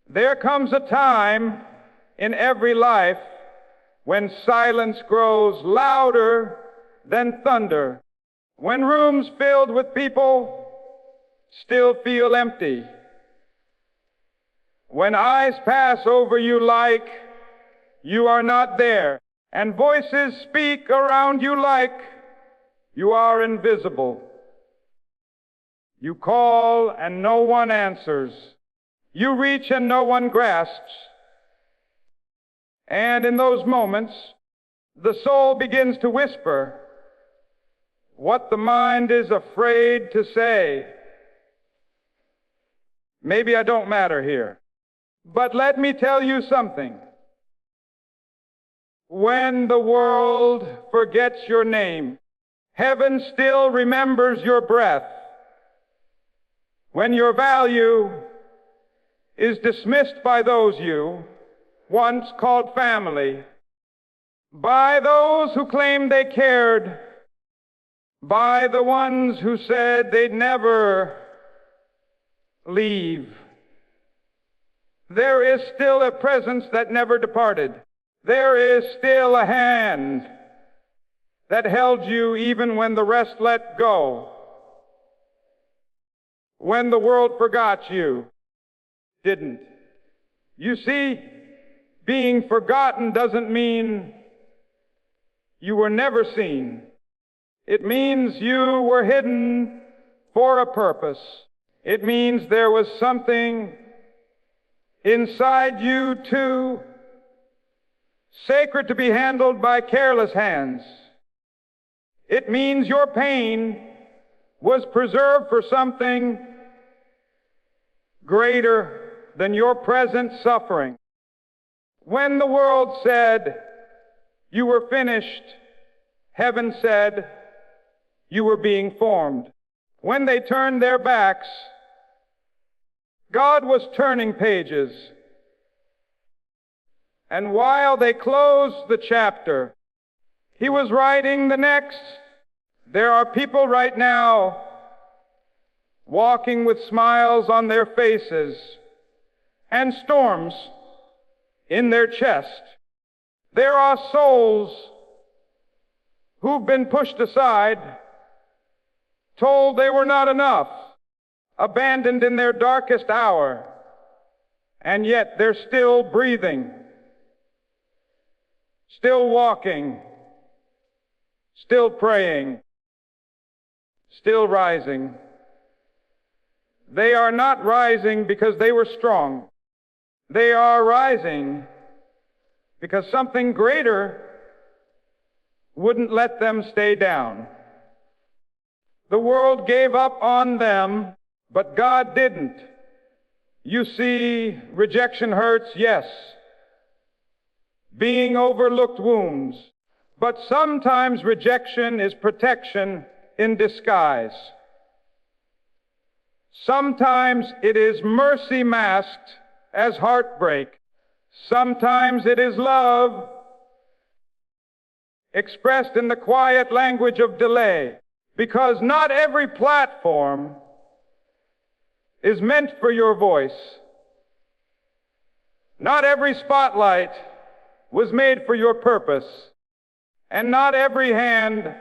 There comes a time in every life when silence grows louder than thunder, when rooms filled with people still feel empty, when eyes pass over you like you are not there, and voices speak around you like you are invisible. You call and no one answers. You reach and no one grasps. And in those moments, the soul begins to whisper what the mind is afraid to say. Maybe I don't matter here, but let me tell you something. When the world forgets your name, heaven still remembers your breath. When your value is dismissed by those you once called family, by those who claimed they cared, by the ones who said they'd never leave, there is still a presence that never departed. There is still a hand that held you even when the rest let go. When the world forgot you, didn't. You see, being forgotten doesn't mean you were never seen. It means you were hidden for a purpose. It means there was something inside you too sacred to be handled by careless hands. It means your pain was preserved for something greater than your present suffering. When the world said you were finished, heaven said you were being formed. When they turned their backs, God was turning pages. And while they closed the chapter, He was writing the next. There are people right now walking with smiles on their faces and storms in their chest. There are souls who've been pushed aside, told they were not enough, abandoned in their darkest hour, and yet they're still breathing, still walking, still praying, still rising. They are not rising because they were strong. They are rising because something greater wouldn't let them stay down. The world gave up on them, but God didn't. You see, rejection hurts, yes. Being overlooked wounds. But sometimes rejection is protection in disguise. Sometimes it is mercy masked as heartbreak. Sometimes it is love expressed in the quiet language of delay. Because not every platform is meant for your voice. Not every spotlight was made for your purpose. And not every hand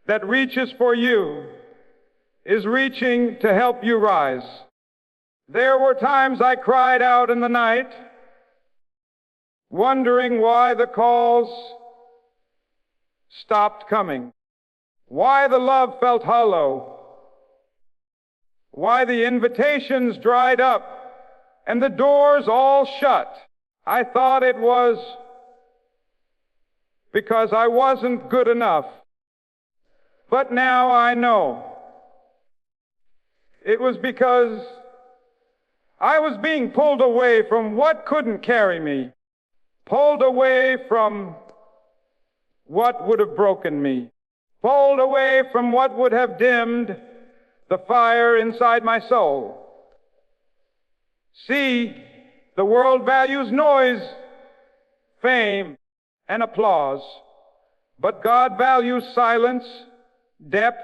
that reaches for you is reaching to help you rise. There were times I cried out in the night, wondering why the calls stopped coming, why the love felt hollow, why the invitations dried up and the doors all shut. I thought it was because I wasn't good enough. But now I know it was because I was being pulled away from what couldn't carry me, pulled away from what would have broken me, pulled away from what would have dimmed the fire inside my soul. See, the world values noise, fame, and applause, but God values silence, depth,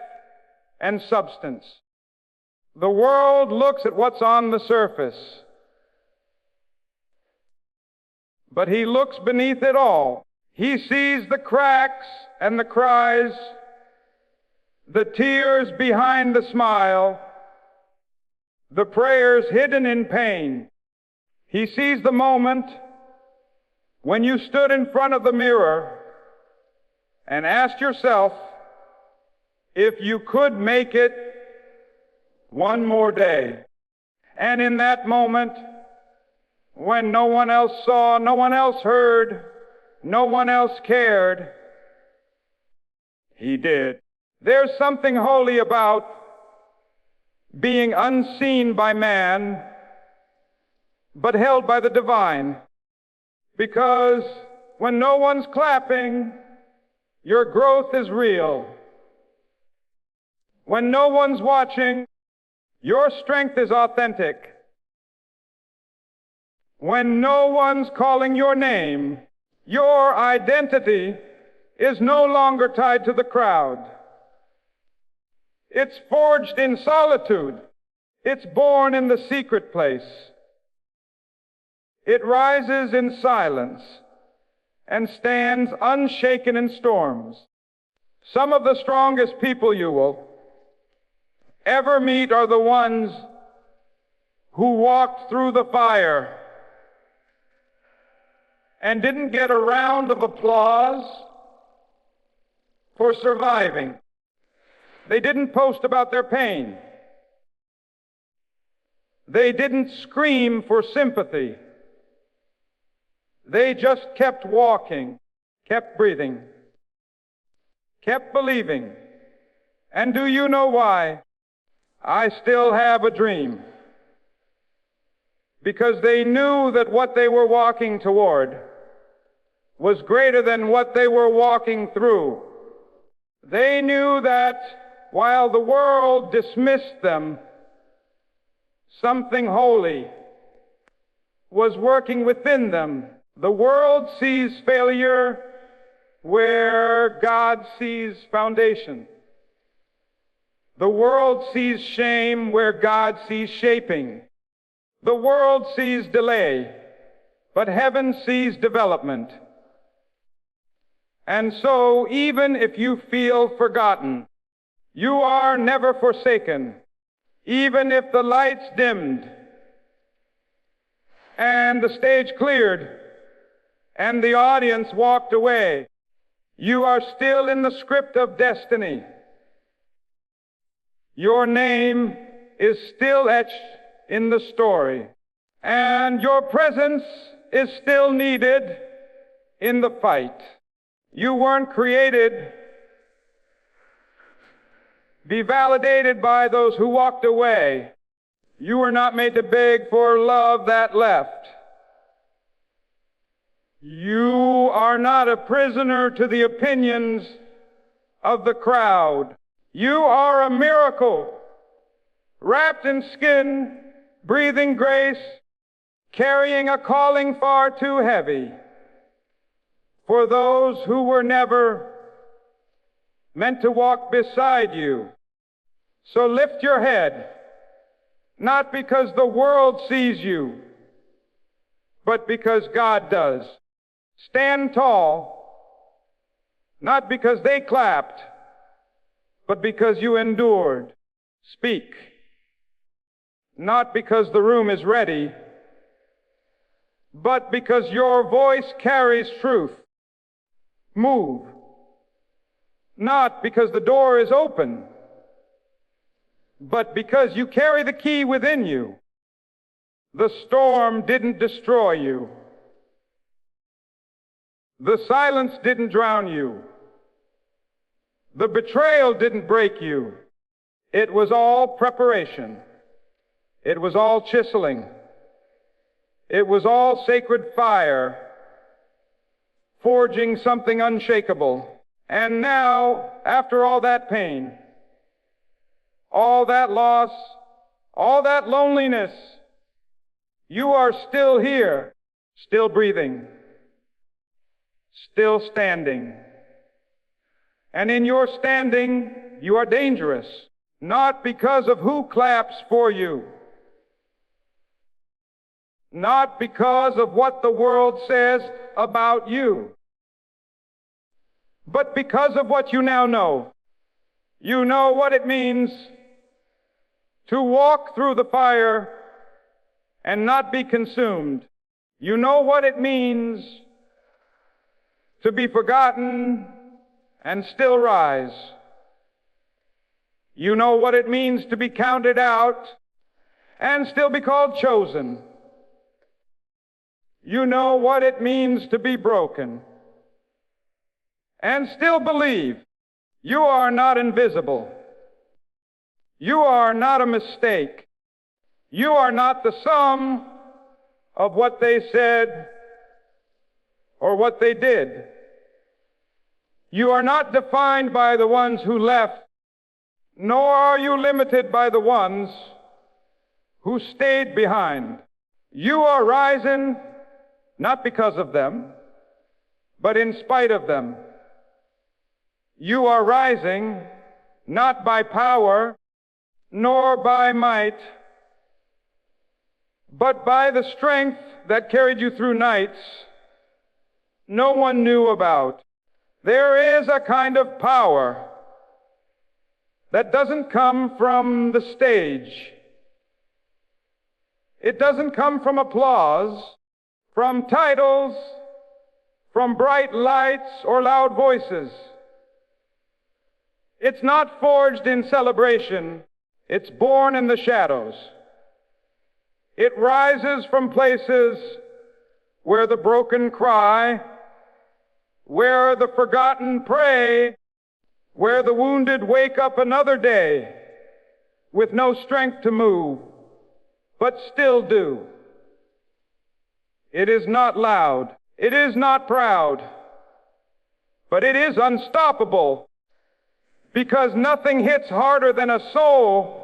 and substance. The world looks at what's on the surface, But he looks beneath it all. He sees the cracks and the cries, the tears behind the smile, the prayers hidden in pain. He sees the moment when you stood in front of the mirror and asked yourself if you could make it one more day. And in that moment, when no one else saw, no one else heard, no one else cared, he did. There's something holy about being unseen by man, but held by the divine. Because when no one's clapping, your growth is real. When no one's watching, your strength is authentic. When no one's calling your name, your identity is no longer tied to the crowd. It's forged in solitude. It's born in the secret place. It rises in silence and stands unshaken in storms. Some of the strongest people you will ever meet are the ones who walked through the fire and didn't get a round of applause for surviving. They didn't post about their pain. They didn't scream for sympathy. They just kept walking, kept breathing, kept believing. And do you know why? I still have a dream. Because they knew that what they were walking toward was greater than what they were walking through. They knew that while the world dismissed them, something holy was working within them. The world sees failure where God sees foundation. The world sees shame where God sees shaping. The world sees delay, but heaven sees development. And so, even if you feel forgotten, you are never forsaken. Even if the lights dimmed and the stage cleared and the audience walked away, you are still in the script of destiny. Your name is still etched in the story, and your presence is still needed in the fight. You weren't created be validated by those who walked away. You were not made to beg for love that left. You are not a prisoner to the opinions of the crowd. You are a miracle, wrapped in skin, breathing grace, carrying a calling far too heavy for those who were never meant to walk beside you. So lift your head, not because the world sees you, but because God does. Stand tall, not because they clapped, but because you endured. Speak, not because the room is ready, but because your voice carries truth. Move, not because the door is open, but because you carry the key within you. The storm didn't destroy you. The silence didn't drown you. The betrayal didn't break you. It was all preparation. It was all chiseling. It was all sacred fire, forging something unshakable. And now, after all that pain, all that loss, all that loneliness, you are still here, still breathing, still standing. And in your standing, you are dangerous, not because of who claps for you, not because of what the world says about you, but because of what you now know. You know what it means to walk through the fire and not be consumed. You know what it means to be forgotten and still rise. You know what it means to be counted out and still be called chosen. You know what it means to be broken and still believe you are not invisible. You are not a mistake. You are not the sum of what they said or what they did. You are not defined by the ones who left, nor are you limited by the ones who stayed behind. You are rising not because of them, but in spite of them. You are rising not by power, nor by might, but by the strength that carried you through nights no one knew about. There is a kind of power that doesn't come from the stage. It doesn't come from applause, from titles, from bright lights or loud voices. It's not forged in celebration. It's born in the shadows. It rises from places where the broken cry, where the forgotten pray, where the wounded wake up another day with no strength to move, but still do. It is not loud. It is not proud. But it is unstoppable, because nothing hits harder than a soul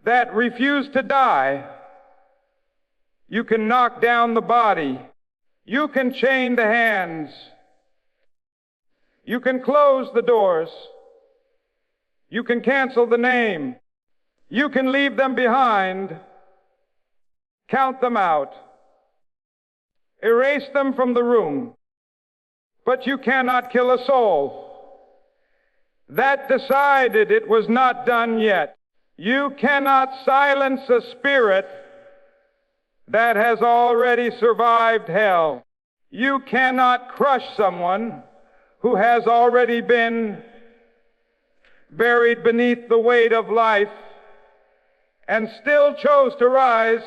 that refused to die. You can knock down the body. You can chain the hands. You can close the doors. You can cancel the name. You can leave them behind. Count them out. Erase them from the room. But you cannot kill a soul that decided it was not done yet. You cannot silence a spirit that has already survived hell. You cannot crush someone who has already been buried beneath the weight of life and still chose to rise.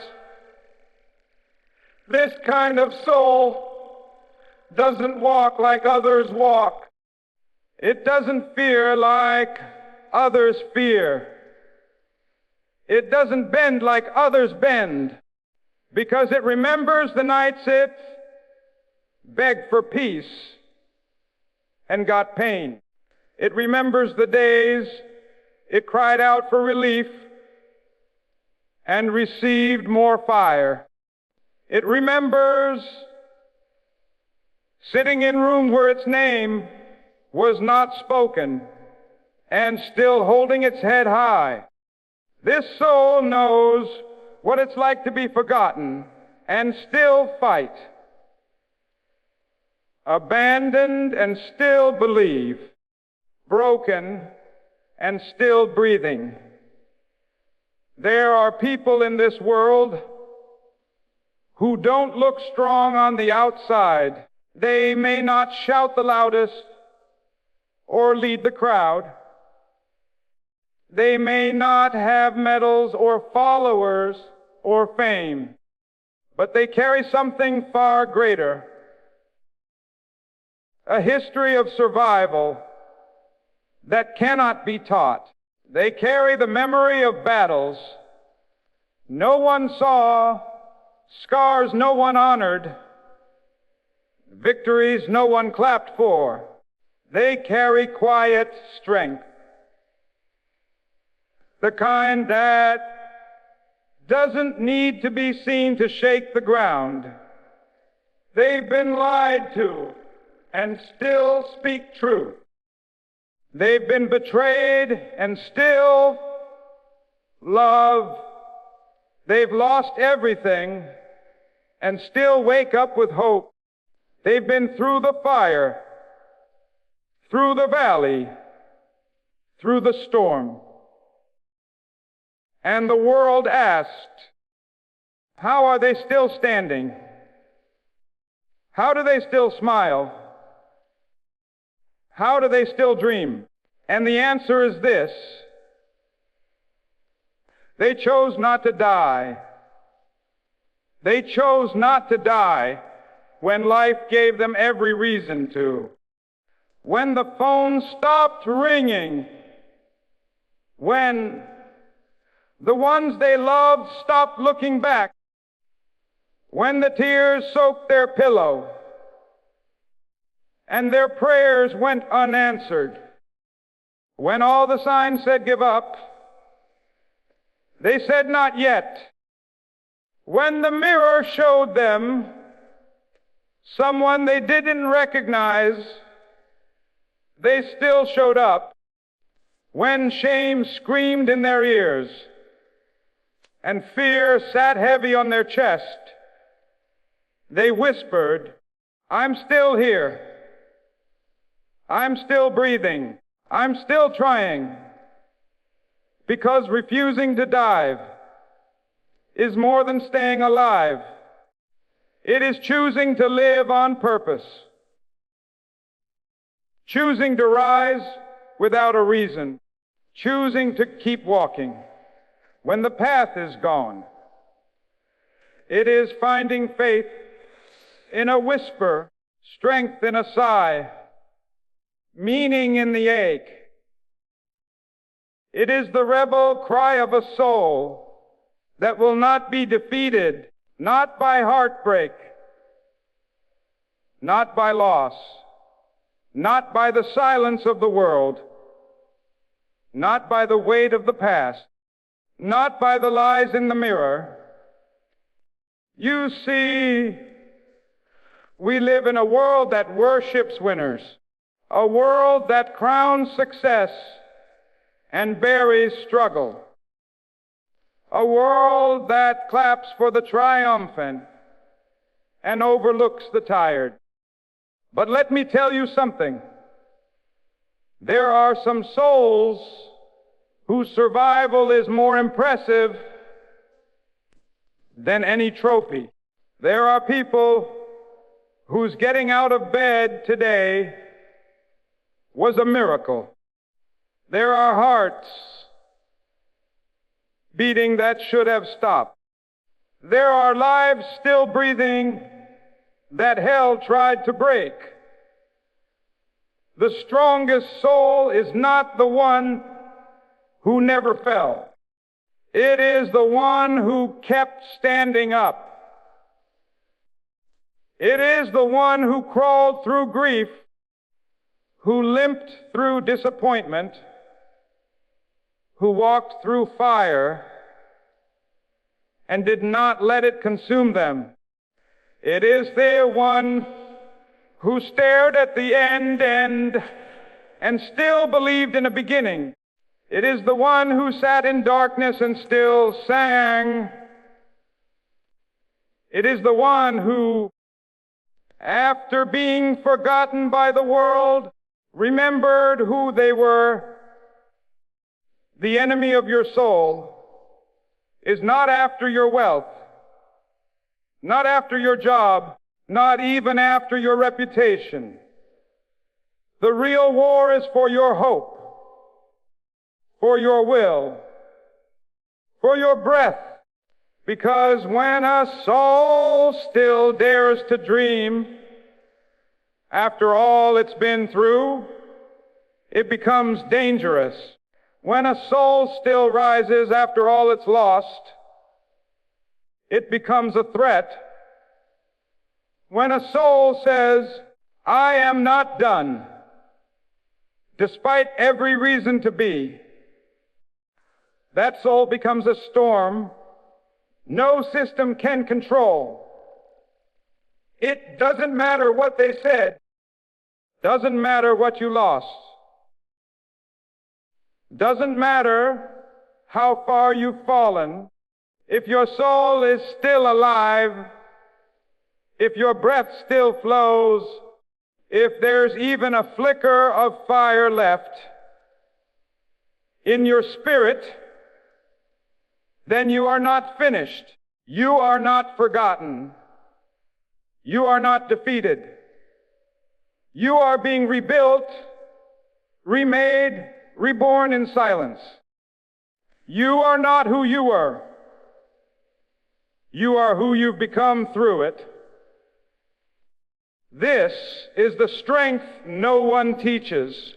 This kind of soul doesn't walk like others walk. It doesn't fear like others fear. It doesn't bend like others bend, because it remembers the nights it begged for peace and got pain. It remembers the days it cried out for relief and received more fire. It remembers sitting in room where its name was not spoken and still holding its head high. This soul knows what it's like to be forgotten and still fight, abandoned and still believe, broken and still breathing. There are people in this world who don't look strong on the outside. They may not shout the loudest or lead the crowd. They may not have medals or followers or fame, but they carry something far greater, a history of survival that cannot be taught. They carry the memory of battles no one saw, scars no one honored, victories no one clapped for. They carry quiet strength, the kind that doesn't need to be seen to shake the ground. They've been lied to and still speak truth. They've been betrayed and still love They've lost everything and still wake up with hope. They've been through the fire, through the valley, through the storm. And the world asked, how are they still standing? How do they still smile? How do they still dream? And the answer is this: they chose not to die. They chose not to die when life gave them every reason to. When the phone stopped ringing, when the ones they loved stopped looking back, when the tears soaked their pillow and their prayers went unanswered, when all the signs said give up, they said not yet. When the mirror showed them someone they didn't recognize, they still showed up. When shame screamed in their ears and fear sat heavy on their chest, they whispered, I'm still here. I'm still breathing. I'm still trying. Because refusing to dive is more than staying alive. It is choosing to live on purpose. Choosing to rise without a reason. Choosing to keep walking when the path is gone. It is finding faith in a whisper, strength in a sigh, meaning in the ache. It is the rebel cry of a soul that will not be defeated, not by heartbreak, not by loss, not by the silence of the world, not by the weight of the past, not by the lies in the mirror. You see, we live in a world that worships winners, a world that crowns success and buries struggle, a world that claps for the triumphant and overlooks the tired. But let me tell you something. There are some souls whose survival is more impressive than any trophy. There are people whose getting out of bed today was a miracle. There are hearts beating that should have stopped. There are lives still breathing that hell tried to break. The strongest soul is not the one who never fell. It is the one who kept standing up. It is the one who crawled through grief, who limped through disappointment, who walked through fire and did not let it consume them. It is the one who stared at the end and still believed in a beginning. It is the one who sat in darkness and still sang. It is the one who, after being forgotten by the world, remembered who they were. The enemy of your soul is not after your wealth, not after your job, not even after your reputation. The real war is for your hope, for your will, for your breath. Because when a soul still dares to dream, after all it's been through, it becomes dangerous. When a soul still rises after all it's lost, it becomes a threat. When a soul says, I am not done, despite every reason to be, that soul becomes a storm no system can control. It doesn't matter what they said. Doesn't matter what you lost. Doesn't matter how far you've fallen. If your soul is still alive, if your breath still flows, if there's even a flicker of fire left in your spirit, then you are not finished. You are not forgotten. You are not defeated. You are being rebuilt, remade, reborn in silence. You are not who you were. You are who you've become through it. This is the strength no one teaches.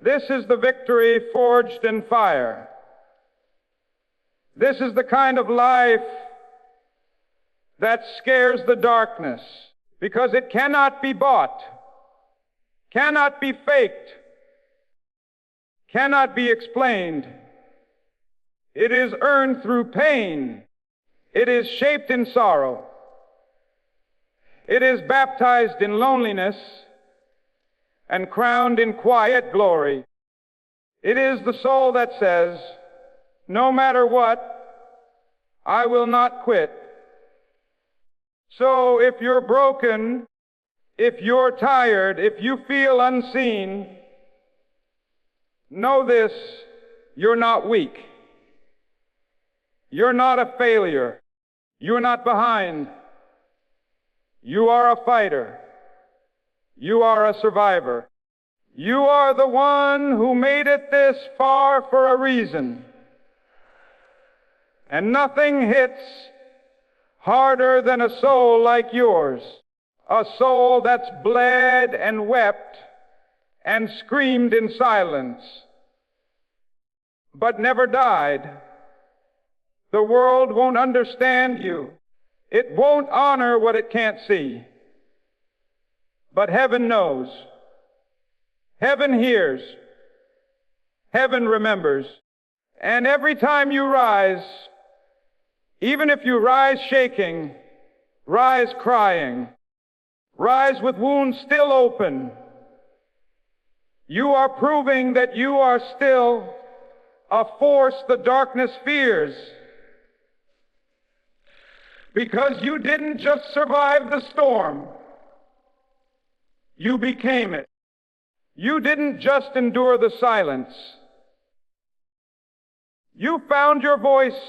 This is the victory forged in fire. This is the kind of life that scares the darkness, because it cannot be bought, cannot be faked, cannot be explained. It is earned through pain. It is shaped in sorrow. It is baptized in loneliness and crowned in quiet glory. It is the soul that says, no matter what, I will not quit. So if you're broken, if you're tired, if you feel unseen, know this: you're not weak. You're not a failure. You're not behind. You are a fighter. You are a survivor. You are the one who made it this far for a reason. And nothing hits harder than a soul like yours, a soul that's bled and wept and screamed in silence, but never died. The world won't understand you. It won't honor what it can't see. But heaven knows. Heaven hears. Heaven remembers. And every time you rise, even if you rise shaking, rise crying, rise with wounds still open, you are proving that you are still a force the darkness fears. Because you didn't just survive the storm, you became it. You didn't just endure the silence. You found your voice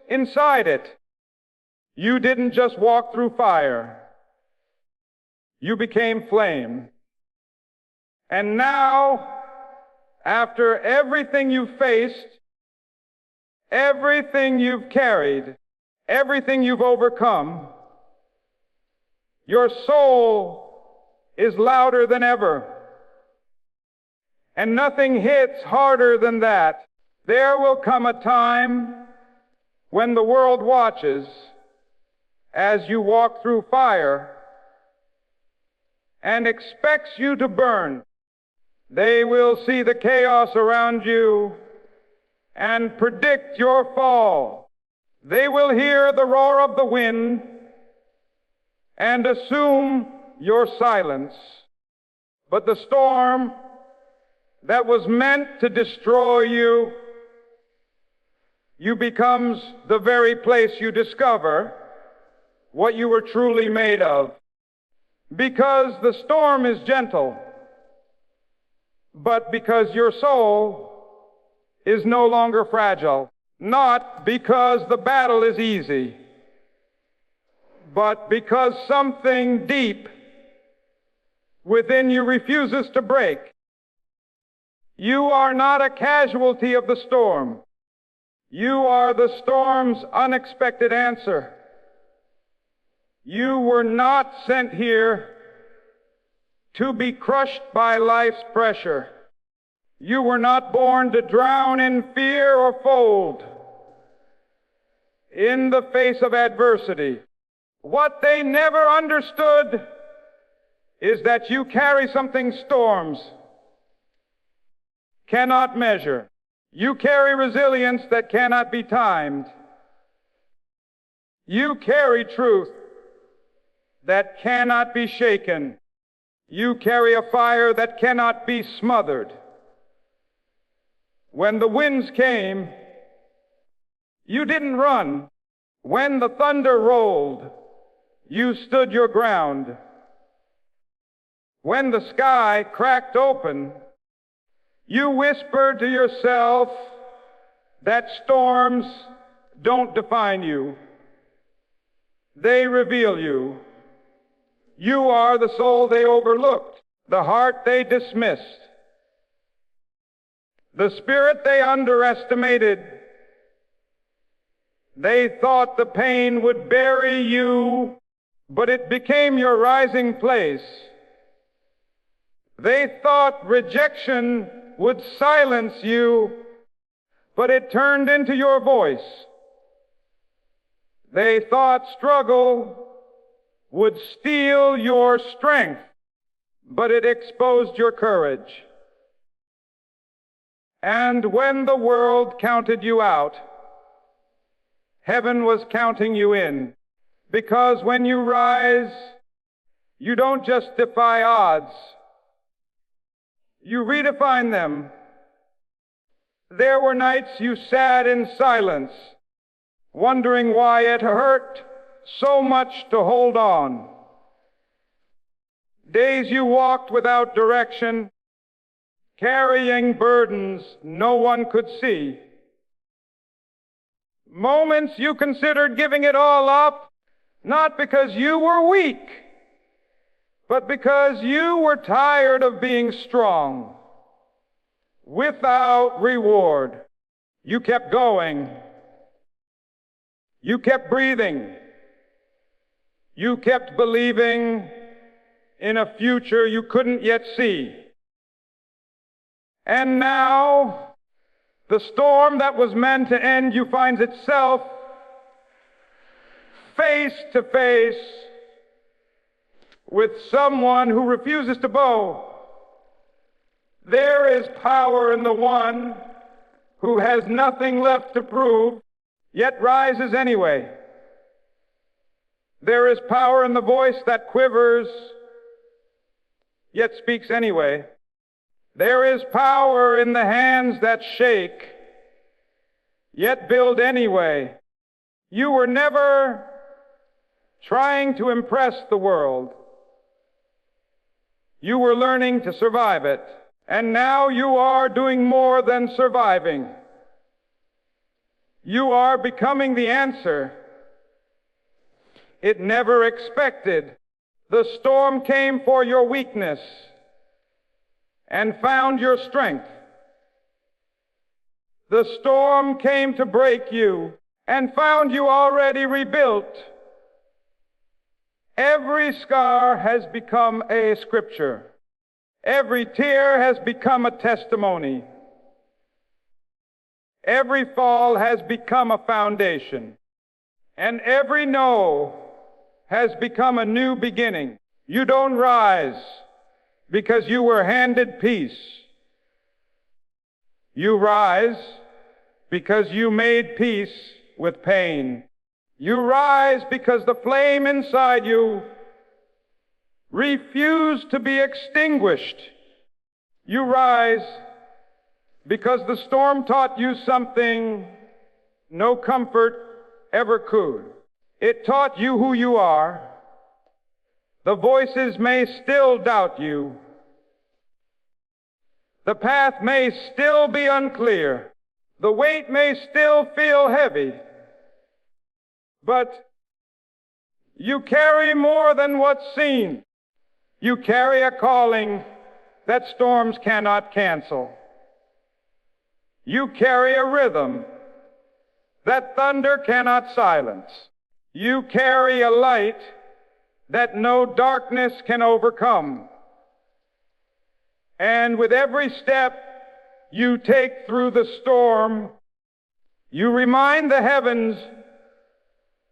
inside it. You didn't just walk through fire. You became flame. And now, after everything you've faced, everything you've carried, everything you've overcome, your soul is louder than ever. And nothing hits harder than that. There will come a time when the world watches as you walk through fire and expects you to burn. They will see the chaos around you and predict your fall. They will hear the roar of the wind and assume your silence. But the storm that was meant to destroy you, you becomes the very place you discover what you were truly made of. Because the storm is gentle, but because your soul is no longer fragile. Not because the battle is easy, but because something deep within you refuses to break. You are not a casualty of the storm. You are the storm's unexpected answer. You were not sent here to be crushed by life's pressure. You were not born to drown in fear or fold in the face of adversity. What they never understood is that you carry something storms cannot measure. You carry resilience that cannot be timed. You carry truth that cannot be shaken. You carry a fire that cannot be smothered. When the winds came, you didn't run. When the thunder rolled, you stood your ground. When the sky cracked open, you whispered to yourself that storms don't define you. They reveal you. You are the soul they overlooked, the heart they dismissed, the spirit they underestimated. They thought the pain would bury you, but it became your rising place. They thought rejection would silence you, but it turned into your voice. They thought struggle would steal your strength, but it exposed your courage. And when the world counted you out, heaven was counting you in. Because when you rise, you don't just defy odds, you redefine them. There were nights you sat in silence, wondering why it hurt so much to hold on. Days you walked without direction, carrying burdens no one could see. Moments you considered giving it all up, not because you were weak, but because you were tired of being strong. Without reward, you kept going. You kept breathing. You kept believing in a future you couldn't yet see. And now, the storm that was meant to end you finds itself face to face with someone who refuses to bow. There is power in the one who has nothing left to prove, yet rises anyway. There is power in the voice that quivers, yet speaks anyway. There is power in the hands that shake, yet build anyway. You were never trying to impress the world. You were learning to survive it. And now you are doing more than surviving. You are becoming the answer it never expected. The storm came for your weakness and found your strength. The storm came to break you and found you already rebuilt. Every scar has become a scripture. Every tear has become a testimony. Every fall has become a foundation. And every no has become a new beginning. You don't rise because you were handed peace. You rise because you made peace with pain. You rise because the flame inside you refused to be extinguished. You rise because the storm taught you something no comfort ever could. It taught you who you are. The voices may still doubt you. The path may still be unclear. The weight may still feel heavy. But you carry more than what's seen. You carry a calling that storms cannot cancel. You carry a rhythm that thunder cannot silence. You carry a light that no darkness can overcome. And with every step you take through the storm, you remind the heavens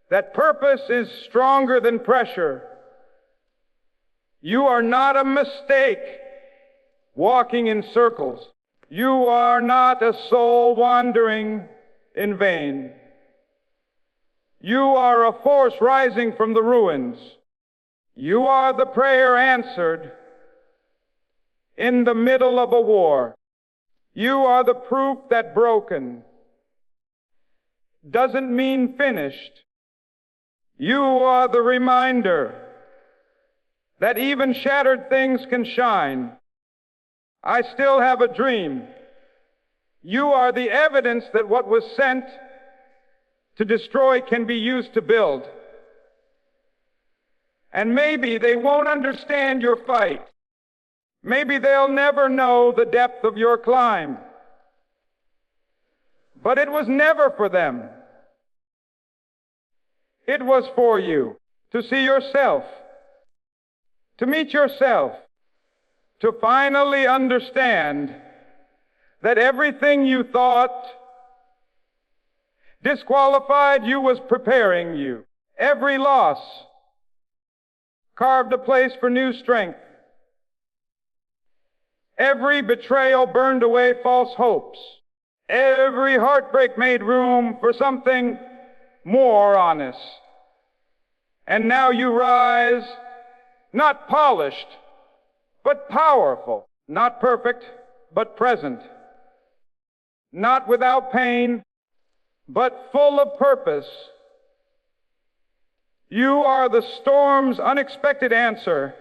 that purpose is stronger than pressure. You are not a mistake walking in circles. You are not a soul wandering in vain. You are a force rising from the ruins. You are the prayer answered in the middle of a war. You are the proof that broken doesn't mean finished. You are the reminder that even shattered things can shine. I still have a dream. You are the evidence that what was sent to destroy can be used to build. And maybe they won't understand your fight. Maybe they'll never know the depth of your climb. But it was never for them. It was for you to see yourself, to meet yourself, to finally understand that everything you thought disqualified you was preparing you. Every loss carved a place for new strength. Every betrayal burned away false hopes. Every heartbreak made room for something more honest. And now you rise, not polished, but powerful. Not perfect, but present. Not without pain, but full of purpose. You are the storm's unexpected answer,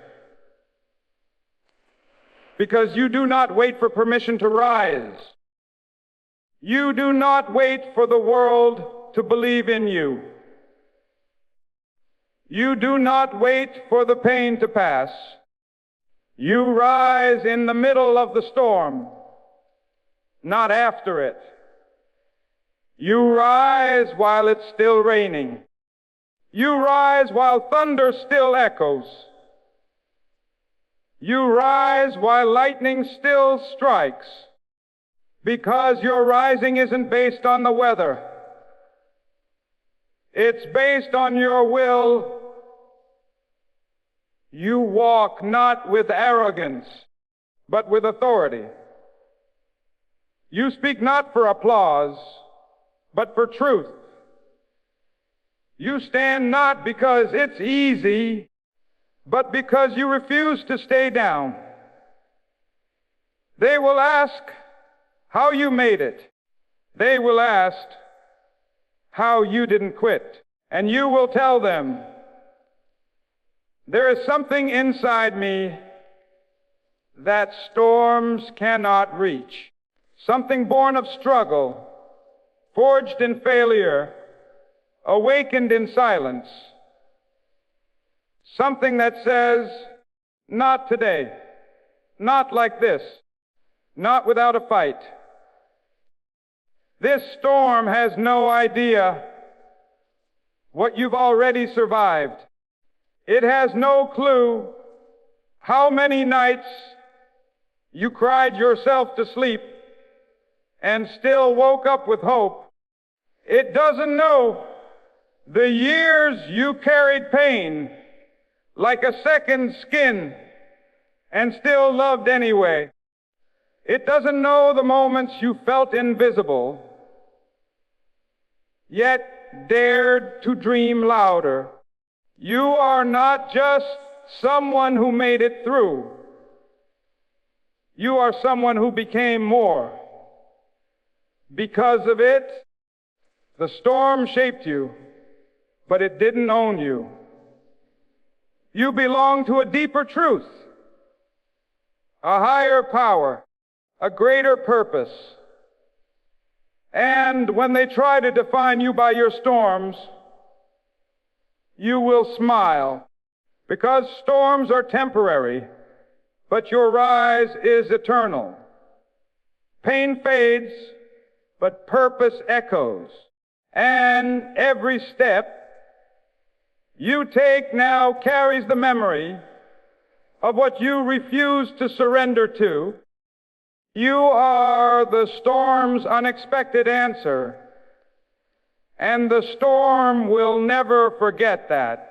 because you do not wait for permission to rise. You do not wait for the world to believe in you. You do not wait for the pain to pass. You rise in the middle of the storm, not after it. You rise while it's still raining. You rise while thunder still echoes. You rise while lightning still strikes, because your rising isn't based on the weather. It's based on your will. You walk not with arrogance, but with authority. You speak not for applause, but for truth. You stand not because it's easy, but because you refuse to stay down. They will ask how you made it. They will ask how you didn't quit. And you will tell them, there is something inside me that storms cannot reach. Something born of struggle, forged in failure, awakened in silence. Something that says, not today, not like this, not without a fight. This storm has no idea what you've already survived. It has no clue how many nights you cried yourself to sleep and still woke up with hope. It doesn't know the years you carried pain like a second skin and still loved anyway. It doesn't know the moments you felt invisible, yet dared to dream louder. You are not just someone who made it through. You are someone who became more. Because of it, the storm shaped you, but it didn't own you. You belong to a deeper truth, a higher power, a greater purpose. And when they try to define you by your storms, you will smile, because storms are temporary, but your rise is eternal. Pain fades, but purpose echoes. And every step you take now carries the memory of what you refuse to surrender to. You are the storm's unexpected answer, and the storm will never forget that.